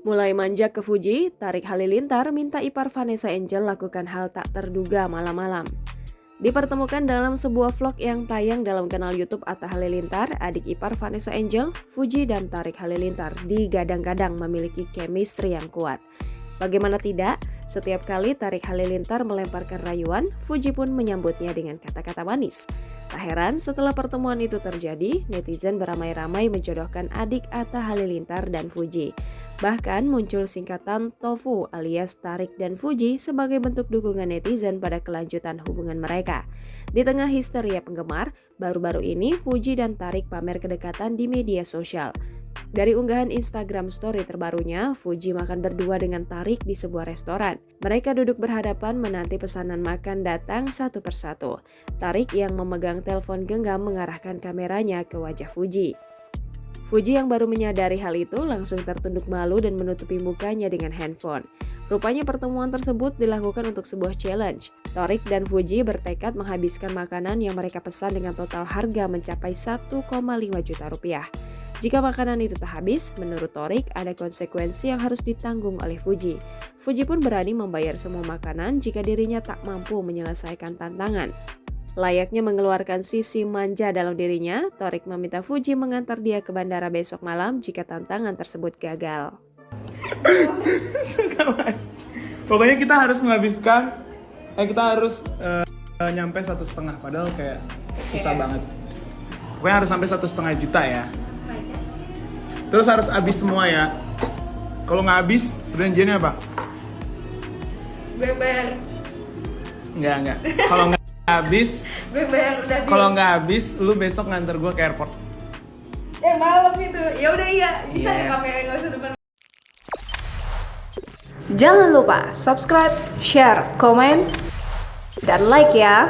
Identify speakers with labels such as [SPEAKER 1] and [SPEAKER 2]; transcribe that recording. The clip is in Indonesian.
[SPEAKER 1] Mulai manja ke Fuji, Tarik Halilintar minta ipar Vanessa Angel lakukan hal tak terduga malam-malam. Dipertemukan dalam sebuah vlog yang tayang dalam kanal YouTube Atta Halilintar, adik ipar Vanessa Angel, Fuji dan Tarik Halilintar digadang-gadang memiliki chemistry yang kuat. Bagaimana tidak, setiap kali Tarik Halilintar melemparkan rayuan, Fuji pun menyambutnya dengan kata-kata manis. Tak heran setelah pertemuan itu terjadi, netizen beramai-ramai menjodohkan adik Atta Halilintar dan Fuji. Bahkan muncul singkatan TOFU alias Tarik dan Fuji sebagai bentuk dukungan netizen pada kelanjutan hubungan mereka. Di tengah histeria penggemar, baru-baru ini Fuji dan Tarik pamer kedekatan di media sosial. Dari unggahan Instagram story terbarunya, Fuji makan berdua dengan Tarik di sebuah restoran. Mereka duduk berhadapan menanti pesanan makan datang satu persatu. Tarik yang memegang telepon genggam mengarahkan kameranya ke wajah Fuji. Fuji yang baru menyadari hal itu langsung tertunduk malu dan menutupi mukanya dengan handphone. Rupanya pertemuan tersebut dilakukan untuk sebuah challenge. Tarik dan Fuji bertekad menghabiskan makanan yang mereka pesan dengan total harga mencapai 1,5 juta rupiah. Jika makanan itu tak habis, menurut Tarik ada konsekuensi yang harus ditanggung oleh Fuji. Fuji pun berani membayar semua makanan jika dirinya tak mampu menyelesaikan tantangan. Layaknya mengeluarkan sisi manja dalam dirinya, Tarik meminta Fuji mengantar dia ke bandara besok malam jika tantangan tersebut gagal.
[SPEAKER 2] Pokoknya kita harus menghabiskan, kita harus nyampe 1,5, padahal kayak susah banget. Pokoknya harus sampai 1,5 juta ya. Terus harus habis semua ya. Kalau nggak habis, perjanjiannya apa?
[SPEAKER 3] Gue bayar.
[SPEAKER 2] Enggak. Kalau nggak habis,
[SPEAKER 3] Gue bayar udah.
[SPEAKER 2] kalau nggak habis, lu besok nganter gue ke airport.
[SPEAKER 3] Malam itu. Ya udah iya. Bisa
[SPEAKER 2] Iya.
[SPEAKER 3] deh kamera nggak usah depan.
[SPEAKER 1] Jangan lupa subscribe, share, komen, dan like ya.